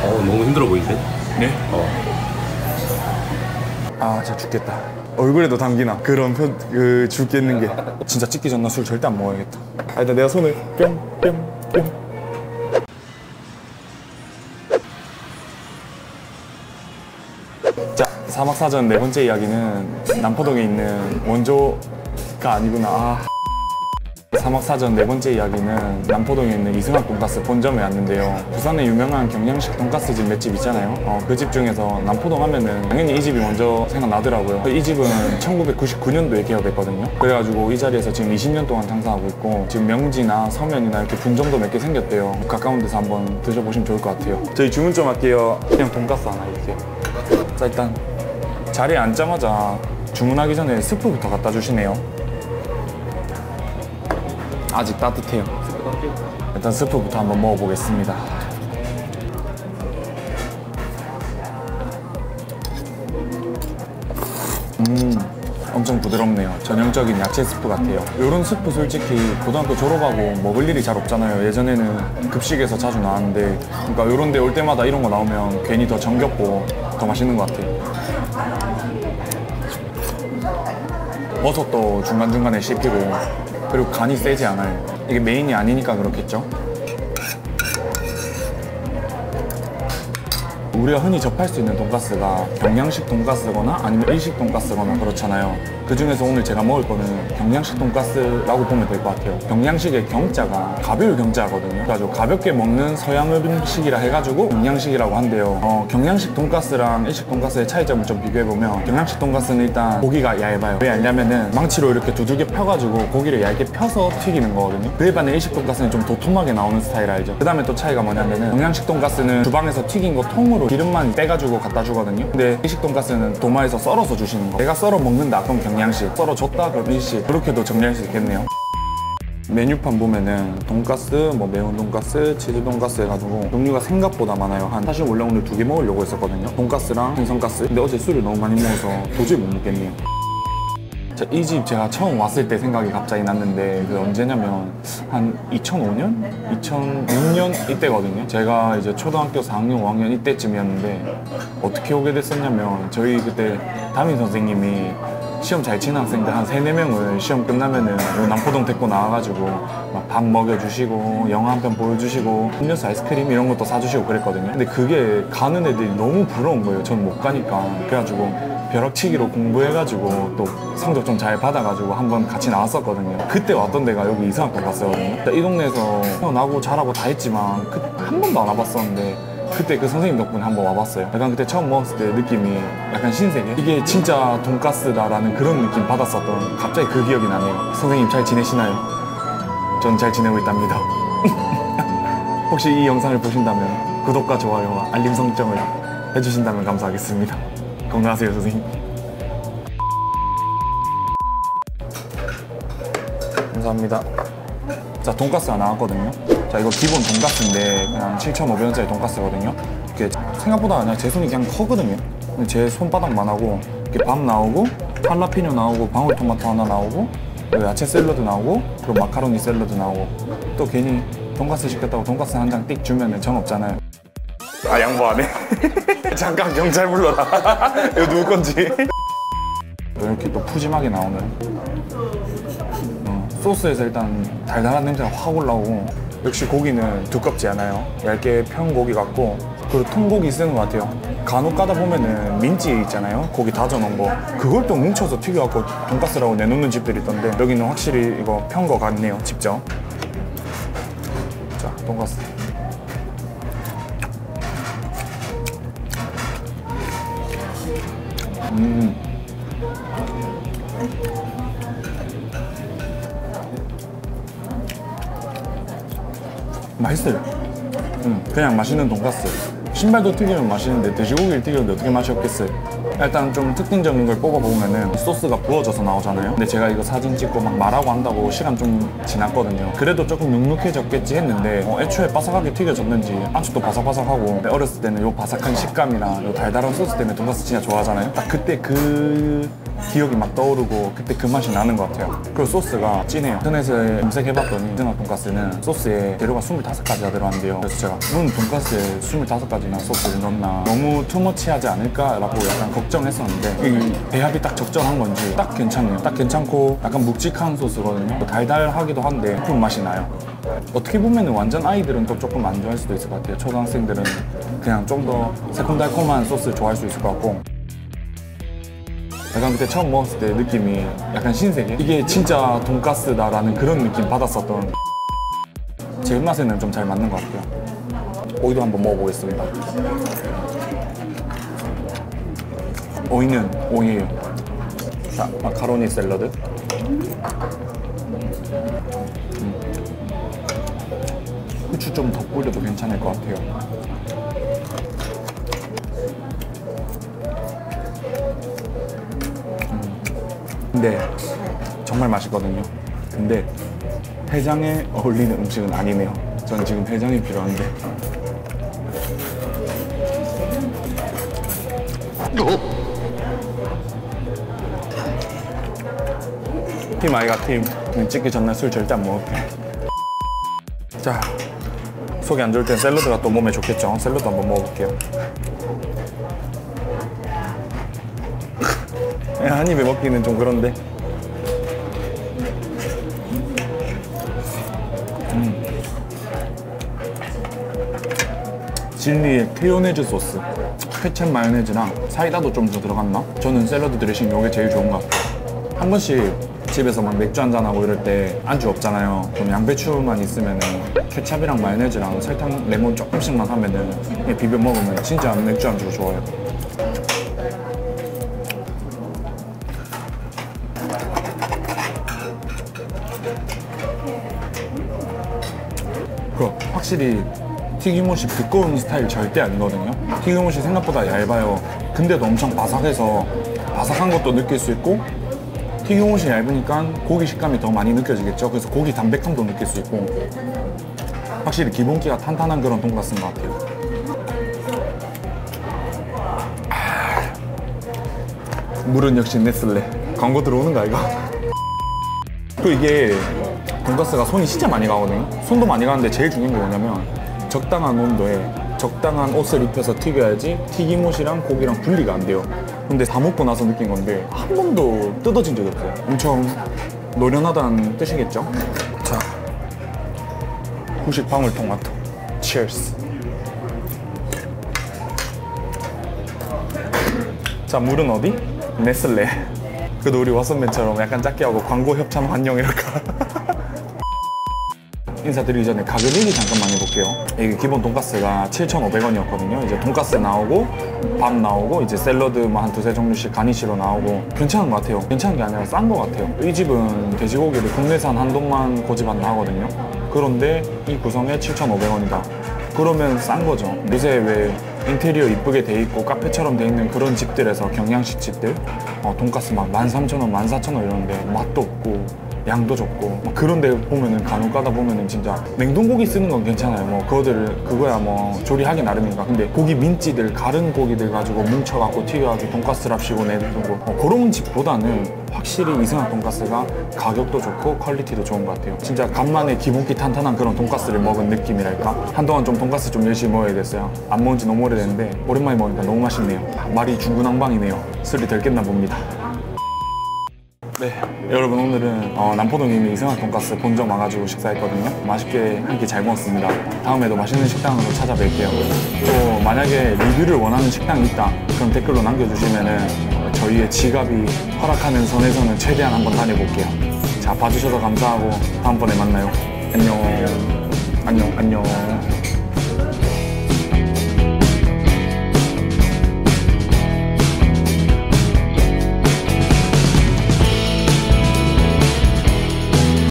너무 힘들어 보이는데? 네? 아, 진짜 죽겠다. 얼굴에도 담기나 그런 죽겠는 게. 진짜 찍기 전날 술 절대 안 먹어야겠다. 아, 일단 내가 손을 뿅뿅뿅. 자, 사막사전 네 번째 이야기는 남포동에 있는 원조가 아니구나. 사막사전 네 번째 이야기는 남포동에 있는 이승학 돈가스 본점에 왔는데요. 부산에 유명한 경양식 돈가스집 몇 집 있잖아요. 그 집 중에서 남포동 하면은 당연히 이 집이 먼저 생각나더라고요. 이 집은 1999년도에 개업했거든요. 그래가지고 이 자리에서 지금 20년 동안 장사하고 있고, 지금 명지나 서면이나 이렇게 분점도 몇 개 생겼대요. 가까운 데서 한번 드셔보시면 좋을 것 같아요. 저희 주문 좀 할게요. 그냥 돈가스 하나 이렇게. 자, 일단 자리에 앉자마자 주문하기 전에 스프부터 갖다 주시네요. 아직 따뜻해요. 일단 스프부터 한번 먹어보겠습니다. 엄청 부드럽네요. 전형적인 야채 스프 같아요. 이런 스프 솔직히 고등학교 졸업하고 먹을 일이 잘 없잖아요. 예전에는 급식에서 자주 나왔는데, 그러니까 이런 데 올 때마다 이런 거 나오면 괜히 더 정겹고 더 맛있는 것 같아요. 버섯도 중간중간에 씹히고, 그리고 간이 세지 않아요. 이게 메인이 아니니까 그렇겠죠? 우리가 흔히 접할 수 있는 돈가스가 경양식 돈가스거나 아니면 일식 돈가스거나 그렇잖아요. 그 중에서 오늘 제가 먹을 거는 경양식 돈가스라고 보면 될 것 같아요. 경양식의 경자가 가벼울 경자거든요. 그래가지고 가볍게 먹는 서양 음식이라 해가지고 경양식이라고 한대요. 경양식 돈가스랑 일식 돈가스의 차이점을 좀 비교해보면, 경양식 돈가스는 일단 고기가 얇아요. 왜 얇냐면은 망치로 이렇게 두들겨 펴가지고 고기를 얇게 펴서 튀기는 거거든요. 그에 반해 일식 돈가스는 좀 도톰하게 나오는 스타일 알죠? 그 다음에 또 차이가 뭐냐면은, 경양식 돈가스는 주방에서 튀긴 거 통으로 기름만 빼가지고 갖다 주거든요. 근데 일식 돈가스는 도마에서 썰어서 주시는 거. 내가 썰어 먹는다 그럼 경양식, 썰어줬다 그럼 일식, 그렇게도 정리할 수 있겠네요. 메뉴판 보면은 돈가스, 뭐 매운 돈가스, 치즈 돈가스 해가지고 종류가 생각보다 많아요. 사실 원래 오늘 2개 먹으려고 했었거든요. 돈가스랑 생선가스. 근데 어제 술을 너무 많이 먹어서 도저히 못 먹겠네요. 이 집 제가 처음 왔을 때 생각이 갑자기 났는데, 그 언제냐면 한 2005년? 2006년 이때거든요. 제가 이제 초등학교 4학년, 5학년 이때쯤이었는데, 어떻게 오게 됐었냐면, 저희 그때 담임 선생님이 시험 잘 치는 학생들 한 3, 4명을 시험 끝나면은 남포동 데리고 나와가지고 막 밥 먹여주시고 영화 한 편 보여주시고 음료수, 아이스크림 이런 것도 사주시고 그랬거든요. 근데 그게 가는 애들이 너무 부러운 거예요. 전 못 가니까. 그래가지고 벼락치기로 공부해가지고 또 성적 좀 잘 받아가지고 한번 같이 나왔었거든요. 그때 왔던 데가 여기 이승학 돈가스거든요. 이 동네에서 태어나고 자라고 다 했지만 한 번도 안 와봤었는데, 그때 그 선생님 덕분에 한번 와봤어요. 약간 그때 처음 먹었을 때 느낌이 약간 신세계? 이게 진짜 돈가스다라는 그런 느낌 받았었던, 갑자기 그 기억이 나네요. 선생님 잘 지내시나요? 전 잘 지내고 있답니다. 혹시 이 영상을 보신다면 구독과 좋아요와 알림 설정을 해주신다면 감사하겠습니다. 건강하세요, 선생님. 감사합니다. 자, 돈가스가 나왔거든요. 자, 이거 기본 돈가스인데 그냥 7,500원짜리 돈가스거든요. 이렇게 생각보다 그냥 제 손이 그냥 커거든요. 근데 제 손바닥만 하고 이렇게 밥 나오고, 할라피뇨 나오고, 방울토마토 하나 나오고, 그리고 야채 샐러드 나오고, 그리고 마카로니 샐러드 나오고, 또 괜히 돈가스 시켰다고 돈가스 한 장 띡 주면 정 없잖아요. 아, 양보 안 해? 잠깐 경찰 불러라. 이거 누구 건지. 이렇게 또 푸짐하게 나오는 소스에서 일단 달달한 냄새가 확 올라오고, 역시 고기는 두껍지 않아요. 얇게 편 고기 같고, 그리고 통고기 쓰는 것 같아요. 간혹 가다 보면은 민지 있잖아요. 고기 다져놓은 거, 그걸 또 뭉쳐서 튀겨갖고 돈가스라고 내놓는 집들이 있던데, 여기는 확실히 이거 편 거 같네요, 직접. 자, 돈가스. 맛있어요. 그냥 맛있는 돈가스. 신발도 튀기면 맛있는데 돼지고기를 튀겼는데 어떻게 맛이 없겠어요. 일단 좀 특징적인 걸 뽑아보면은 소스가 부어져서 나오잖아요. 근데 제가 이거 사진 찍고 막 말하고 한다고 시간 좀 지났거든요. 그래도 조금 눅눅해졌겠지 했는데, 애초에 바삭하게 튀겨졌는지 아직도 바삭바삭하고, 어렸을 때는 요 바삭한 식감이랑 요 달달한 소스 때문에 돈가스 진짜 좋아하잖아요. 딱 그때 그 기억이 막 떠오르고 그때 그 맛이 나는 것 같아요. 그리고 소스가 진해요. 인터넷에 검색해봤더니 이승학 돈가스는 소스에 재료가 25가지가 들어간대요. 그래서 제가 돈가스에 25가지 넣나 소스를 넣나 너무 투머치하지 않을까라고 약간 걱정했었는데 이 배합이 딱 적절한 건지 딱 괜찮네요. 딱 괜찮고 약간 묵직한 소스거든요. 달달하기도 한데 깊은 맛이 나요. 어떻게 보면 완전 아이들은 또 조금 안 좋아할 수도 있을 것 같아요. 초등학생들은 그냥 좀 더 새콤달콤한 소스를 좋아할 수 있을 것 같고 약간 그때 처음 먹었을 때 느낌이 약간 신세계? 이게 진짜 돈가스다라는 그런 느낌 받았었던 제 입맛에는 좀 잘 맞는 것 같아요. 오이도 한번 먹어보겠습니다. 오이는 오이예요. 자, 마카로니 샐러드. 후추 좀 더 뿌려도 괜찮을 것 같아요. 근데 정말 맛있거든요. 근데 해장에 어울리는 음식은 아니네요. 저는 지금 해장이 필요한데. 팀 아이가 팀. 찍기 전날 술 절대 안 먹을게. 자, 속이 안 좋을 땐 샐러드가 또 몸에 좋겠죠. 샐러드 한번 먹어볼게요. 한 입에 먹기는 좀 그런데. 진리의 케요네즈 소스. 케첩 마요네즈랑 사이다도 좀 더 들어갔나? 저는 샐러드 드레싱 이게 제일 좋은 것 같아요. 한 번씩 집에서 막 맥주 한잔하고 이럴 때 안주 없잖아요. 그럼 양배추만 있으면은 케찹이랑 마요네즈랑 설탕, 레몬 조금씩만 하면은 비벼 먹으면 진짜 맥주 안주로 좋아요. 확실히 튀김옷이 두꺼운 스타일 절대 아니거든요. 튀김옷이 생각보다 얇아요. 근데도 엄청 바삭해서 바삭한 것도 느낄 수 있고 튀김옷이 얇으니까 고기 식감이 더 많이 느껴지겠죠. 그래서 고기 담백함도 느낄 수 있고 확실히 기본기가 탄탄한 그런 돈가스인 것 같아요. 물은 역시 네슬레. 광고 들어오는 거 아이가? 또 이게 돈가스가 손이 진짜 많이 가거든요. 손도 많이 가는데 제일 중요한 게 뭐냐면 적당한 온도에 적당한 옷을 입혀서 튀겨야지 튀김옷이랑 고기랑 분리가 안 돼요. 근데 다 먹고 나서 느낀 건데 한 번도 뜯어진 적이 없어요. 엄청 노련하다는 뜻이겠죠? 자, 후식 방울토마토 치얼스. 자, 물은 어디? 네슬레. 그래도 우리 왓슨맨처럼 약간 작게 하고 광고 협찬 환영이랄까. 인사드리기 전에 가격 얘기 잠깐만 해볼게요. 이게 기본 돈가스가 7,500원이었거든요. 이제 돈가스 나오고 밥 나오고 이제 샐러드 뭐 한 두세 종류씩 가니쉬로 나오고 괜찮은 것 같아요. 괜찮은 게 아니라 싼 것 같아요. 이 집은 돼지고기를 국내산 한돈만 고집한다 하거든요. 그런데 이 구성에 7,500원이다. 그러면 싼 거죠. 요새 왜 인테리어 이쁘게 돼 있고 카페처럼 돼 있는 그런 집들에서 경양식 집들 돈가스 막 13,000원, 14,000원 이러는데 맛도 없고 양도 적고 그런 데 보면은 간혹 가다 보면은 진짜 냉동고기 쓰는 건 괜찮아요. 뭐 그거야 뭐 조리하기 나름인가. 근데 고기 민찌들 가른 고기들 가지고 뭉쳐갖고 튀겨가지고 돈가스랍시고 내두고 그런 집보다는 확실히 이승학 돈가스가 가격도 좋고 퀄리티도 좋은 것 같아요. 진짜 간만에 기본기 탄탄한 그런 돈가스를 먹은 느낌이랄까. 한동안 좀 돈가스 좀 열심히 먹어야 됐어요. 안 먹은 지 너무 오래됐는데 오랜만에 먹으니까 너무 맛있네요. 말이 중구난방이네요. 술이 덜 깼나 봅니다. 네, 여러분 오늘은 남포동에 있는 이승학 돈가스 본점 와가지고 식사했거든요. 맛있게 한 끼 잘 먹었습니다. 다음에도 맛있는 식당으로 찾아뵐게요. 또 만약에 리뷰를 원하는 식당이 있다 그럼 댓글로 남겨주시면은 저희의 지갑이 허락하는 선에서는 최대한 한번 다녀볼게요. 자, 봐주셔서 감사하고 다음번에 만나요. 안녕.